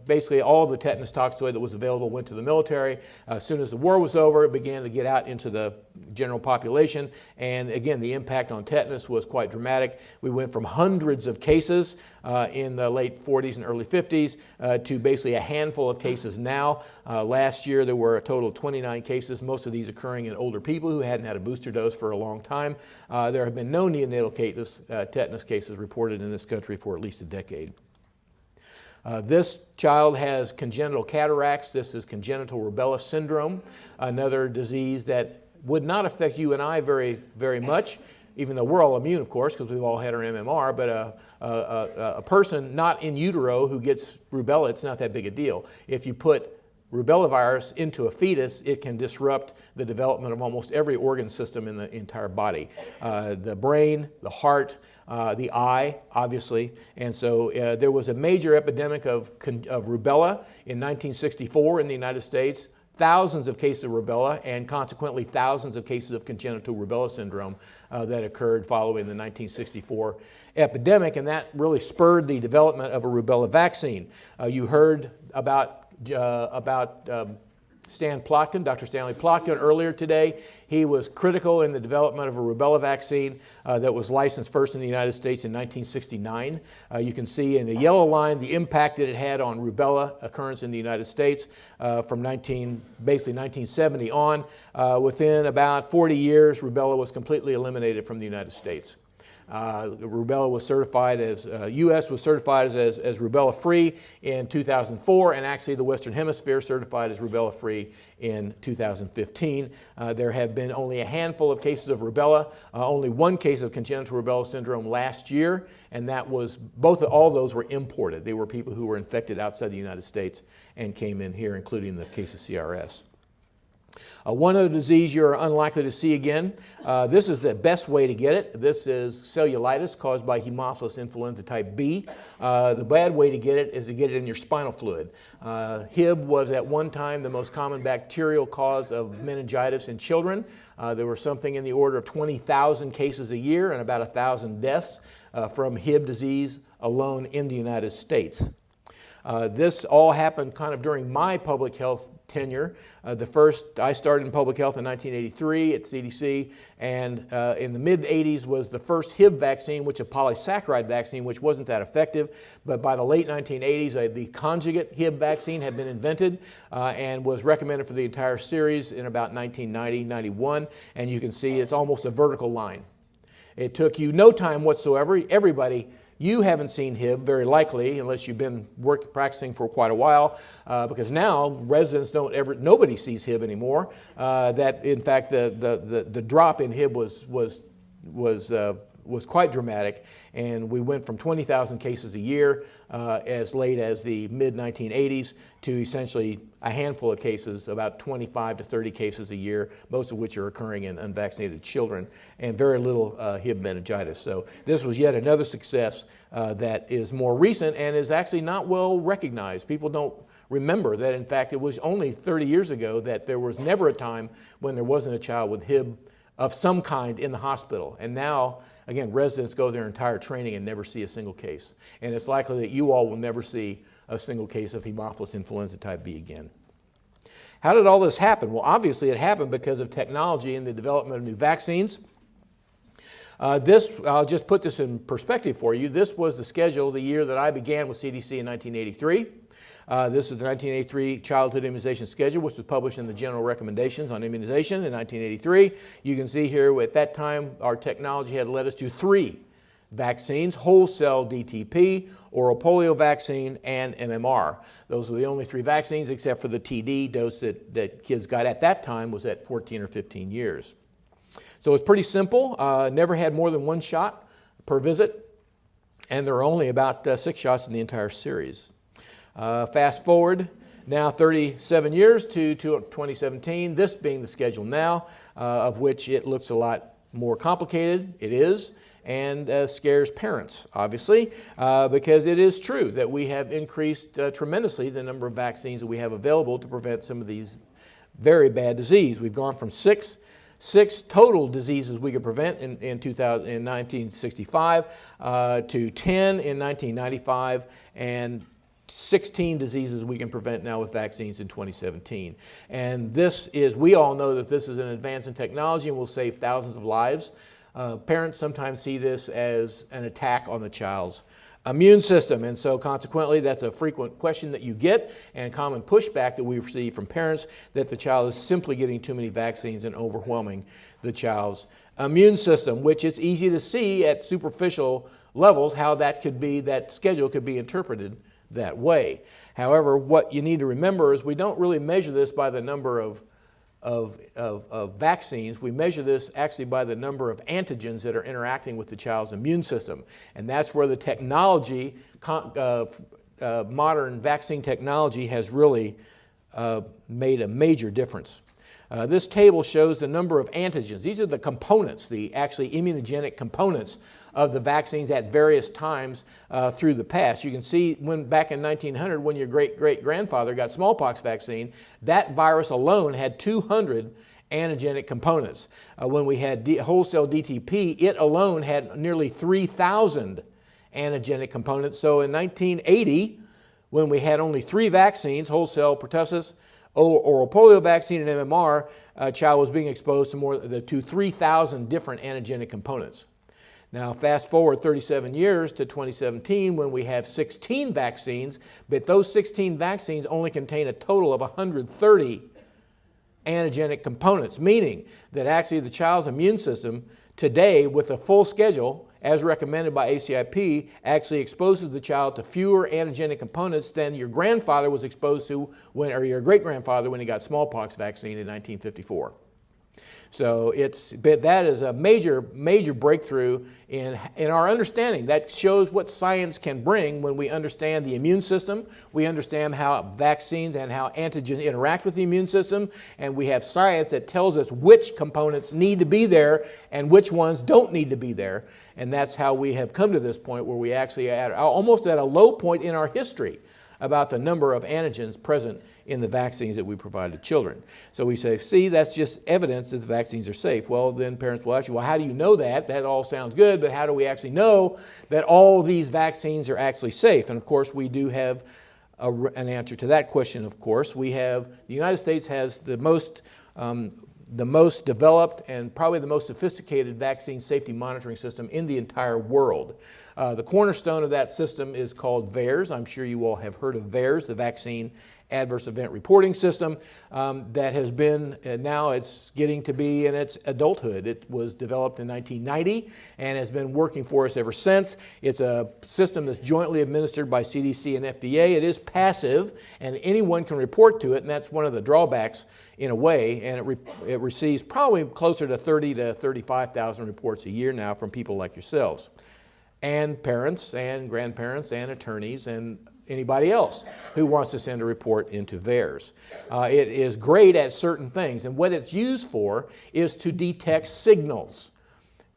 Basically all the tetanus toxoid that was available went to the military. As soon as the war was over, it began to get out into the general population, and again, the impact on tetanus was quite dramatic. We went from hundreds of cases in the late 40s and early 50s to basically a handful of cases now. Last year there were a total of 29 cases, most of these occurring in older people who hadn't had a booster dose for a long time. There have been no neonatal tetanus cases reported in this country for at least a decade. This child has congenital cataracts. This is congenital rubella syndrome, another disease that would not affect you and I very, very much, even though we're all immune, of course, because we've all had our MMR, but a person not in utero who gets rubella, it's not that big a deal. If you put rubella virus into a fetus, it can disrupt the development of almost every organ system in the entire body. The brain, the heart, the eye, obviously. And so there was a major epidemic of rubella in 1964 in the United States. Thousands of cases of rubella, and consequently thousands of cases of congenital rubella syndrome that occurred following the 1964 epidemic, and that really spurred the development of a rubella vaccine. You heard about Stan Plotkin, Dr. Stanley Plotkin, earlier today. He was critical in the development of a rubella vaccine that was licensed first in the United States in 1969. You can see in the yellow line the impact that it had on rubella occurrence in the United States from basically 1970 on. Within about 40 years, rubella was completely eliminated from the United States. Rubella was certified as, U.S. was certified as rubella-free in 2004, and actually the Western Hemisphere certified as rubella-free in 2015. There have been only a handful of cases of rubella, only one case of congenital rubella syndrome last year, and that was, all those were imported. They were people who were infected outside the United States and came in here, including the case of CRS. One other disease you're unlikely to see again. This is the best way to get it. This is cellulitis caused by Haemophilus influenza type B. The bad way to get it is to get it in your spinal fluid. Hib was at one time the most common bacterial cause of meningitis in children. There were something in the order of 20,000 cases a year and about 1,000 deaths from Hib disease alone in the United States. This all happened kind of during my public health tenure. I started in public health in 1983 at CDC, and in the mid-80s was the first Hib vaccine, which is a polysaccharide vaccine, which wasn't that effective. But by the late 1980s, the conjugate Hib vaccine had been invented and was recommended for the entire series in about 1990-91. And you can see it's almost a vertical line. It took you no time whatsoever. You haven't seen Hib, very likely, unless you've been practicing for quite a while, because now residents nobody sees Hib anymore. That, in fact, the drop in Hib was quite dramatic, and we went from 20,000 cases a year as late as the mid-1980s to essentially a handful of cases, about 25 to 30 cases a year, most of which are occurring in unvaccinated children, and very little Hib meningitis. So this was yet another success that is more recent and is actually not well recognized. People don't remember that, in fact, it was only 30 years ago that there was never a time when there wasn't a child with Hib of some kind in the hospital. And now, again, residents go their entire training and never see a single case. And it's likely that you all will never see a single case of Haemophilus influenza type B again. How did all this happen? Well, obviously it happened because of technology and the development of new vaccines. I'll just put this in perspective for you. This was the schedule the year that I began with CDC in 1983. This is the 1983 Childhood Immunization Schedule, which was published in the General Recommendations on Immunization in 1983. You can see here at that time our technology had led us to 3 vaccines: whole cell DTP, oral polio vaccine, and MMR. Those were the only 3 vaccines except for the TD dose that kids got at that time was at 14 or 15 years. So it's pretty simple. Never had more than 1 shot per visit, and there are only about 6 shots in the entire series. Fast forward now 37 years to 2017, this being the schedule now, of which it looks a lot more complicated. It is, and scares parents, obviously, because it is true that we have increased tremendously the number of vaccines that we have available to prevent some of these very bad disease. We've gone from six total diseases we could prevent in 1965 to 10 in 1995, and 16 diseases we can prevent now with vaccines in 2017. And this is, we all know that this is an advance in technology and will save thousands of lives. Parents sometimes see this as an attack on the child's immune system, and so consequently that's a frequent question that you get and common pushback that we receive from parents, that the child is simply getting too many vaccines and overwhelming the child's immune system, which it's easy to see at superficial levels how that could be, that schedule could be interpreted that way. However, what you need to remember is we don't really measure this by the number of vaccines. We measure this actually by the number of antigens that are interacting with the child's immune system. And that's where the technology, modern vaccine technology, has really made a major difference. This table shows the number of antigens. These are the components, the actually immunogenic components of the vaccines at various times through the past. You can see when back in 1900, when your great-great-grandfather got smallpox vaccine, that virus alone had 200 antigenic components. When we had whole cell DTP, it alone had nearly 3,000 antigenic components. So in 1980, when we had only 3 vaccines, whole cell pertussis, oral polio vaccine, and MMR, a child was being exposed to 3,000 different antigenic components. Now fast forward 37 years to 2017, when we have 16 vaccines, but those 16 vaccines only contain a total of 130 antigenic components, meaning that actually the child's immune system today, with a full schedule as recommended by ACIP, actually exposes the child to fewer antigenic components than your grandfather was exposed to or your great-grandfather when he got smallpox vaccine in 1954. So that is a major, major breakthrough in our understanding. That shows what science can bring when we understand the immune system, we understand how vaccines and how antigens interact with the immune system, and we have science that tells us which components need to be there and which ones don't need to be there. And that's how we have come to this point where we actually are almost at a low point in our history about the number of antigens present in the vaccines that we provide to children. So we say, see, that's just evidence that the vaccines are safe. Well, then parents will ask you, well, how do you know that? That all sounds good, but how do we actually know that all these vaccines are actually safe? And of course, we do have an answer to that question, of course. The United States has the most developed and probably the most sophisticated vaccine safety monitoring system in the entire world. The cornerstone of that system is called VAERS. I'm sure you all have heard of VAERS, the Vaccine Adverse Event Reporting System, that has been, now it's getting to be in its adulthood. It was developed in 1990 and has been working for us ever since. It's a system that's jointly administered by CDC and FDA. It is passive and anyone can report to it, and that's one of the drawbacks in a way, and it receives probably closer to 30 to 35,000 reports a year now from people like yourselves, and parents and grandparents and attorneys and anybody else who wants to send a report into VAERS. It is great at certain things, and what it's used for is to detect signals.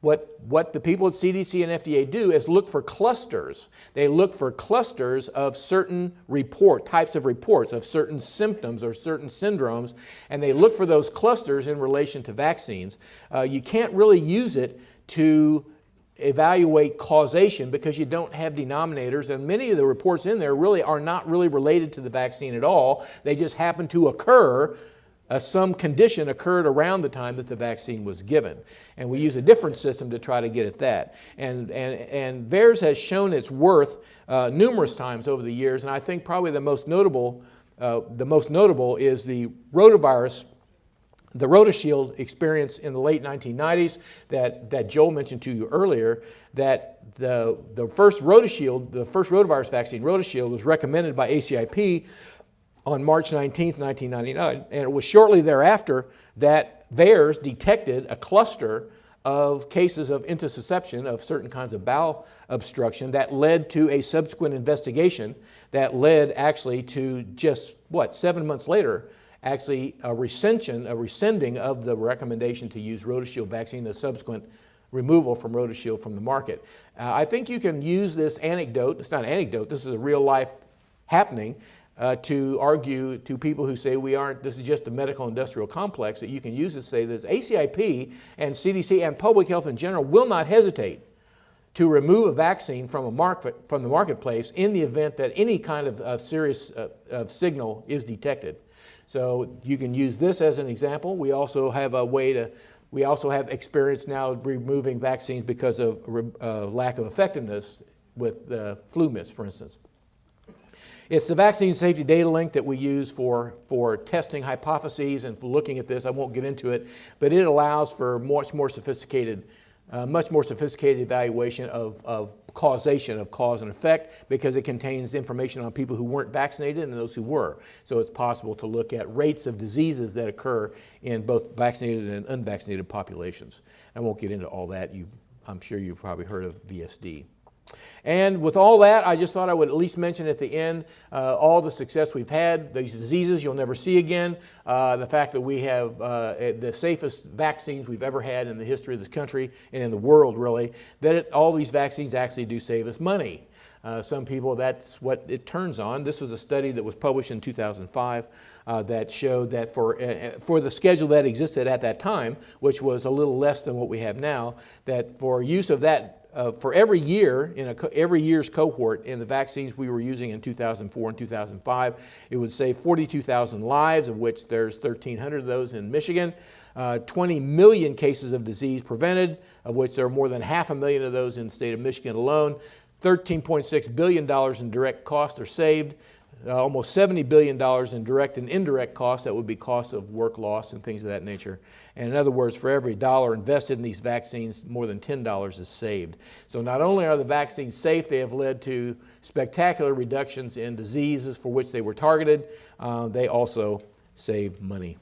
What the people at CDC and FDA do is look for clusters. They look for clusters of certain types of reports, of certain symptoms or certain syndromes, and they look for those clusters in relation to vaccines. You can't really use it to evaluate causation because you don't have denominators, and many of the reports in there really are not really related to the vaccine at all. They just happen to occur some condition occurred around the time that the vaccine was given. And we use a different system to try to get at that. And VAERS has shown its worth numerous times over the years, and I think probably the most notable is the rotavirus, the RotaShield experience in the late 1990s that Joel mentioned to you earlier, that the first RotaShield, the first rotavirus vaccine, RotaShield, was recommended by ACIP on March 19th, 1999, and it was shortly thereafter that VAERS detected a cluster of cases of intussusception of certain kinds of bowel obstruction that led to a subsequent investigation that led actually to just, 7 months later, actually a rescinding of the recommendation to use RotaShield vaccine, a subsequent removal from RotaShield from the market. I think you can use this anecdote, it's not an anecdote, this is a real life happening, to argue to people who say this is just a medical industrial complex, that you can use to say that ACIP and CDC and public health in general will not hesitate to remove a vaccine from the marketplace in the event that any kind of serious signal is detected. So you can use this as an example. We also have experience now removing vaccines because of lack of effectiveness with flu myths, for instance. It's the vaccine safety data link that we use for testing hypotheses and for looking at this. I won't get into it, but it allows for much more sophisticated evaluation of causation, of cause and effect, because it contains information on people who weren't vaccinated and those who were. So it's possible to look at rates of diseases that occur in both vaccinated and unvaccinated populations. I won't get into all that. I'm sure you've probably heard of VSD. And with all that, I just thought I would at least mention at the end all the success we've had, these diseases you'll never see again, the fact that we have the safest vaccines we've ever had in the history of this country and in the world, really, that all these vaccines actually do save us money. Some people, that's what it turns on. This was a study that was published in 2005 that showed that for the schedule that existed at that time, which was a little less than what we have now, that for use of that for every year, in every year's cohort in the vaccines we were using in 2004 and 2005, it would save 42,000 lives, of which there's 1,300 of those in Michigan, 20 million cases of disease prevented, of which there are more than 500,000 of those in the state of Michigan alone, $13.6 billion in direct costs are saved, almost $70 billion in direct and indirect costs, that would be costs of work loss and things of that nature. And in other words, for every dollar invested in these vaccines, more than $10 is saved. So not only are the vaccines safe, they have led to spectacular reductions in diseases for which they were targeted. They also save money.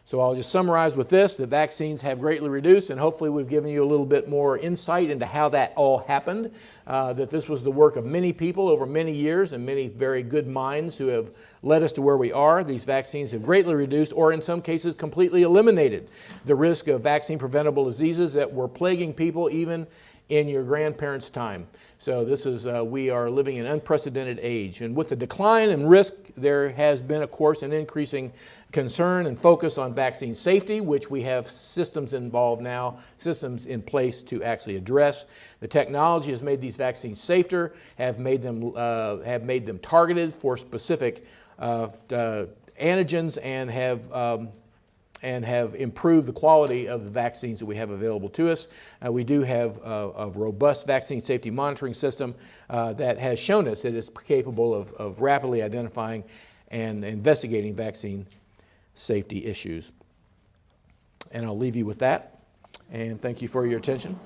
So I'll just summarize with this. The vaccines have greatly reduced, and hopefully we've given you a little bit more insight into how that all happened, that this was the work of many people over many years and many very good minds who have led us to where we are. These vaccines have greatly reduced, or in some cases completely eliminated, the risk of vaccine-preventable diseases that were plaguing people even in your grandparents' time. So this is, we are living in an unprecedented age. And with the decline in risk, there has been, of course, an increasing concern and focus on vaccine safety, which we have systems involved now, systems in place to actually address. The technology has made these vaccines safer, have made them targeted for specific antigens, and have improved the quality of the vaccines that we have available to us. We do have a robust vaccine safety monitoring system that has shown us that it's capable of rapidly identifying and investigating vaccine safety issues. And I'll leave you with that, and thank you for your attention.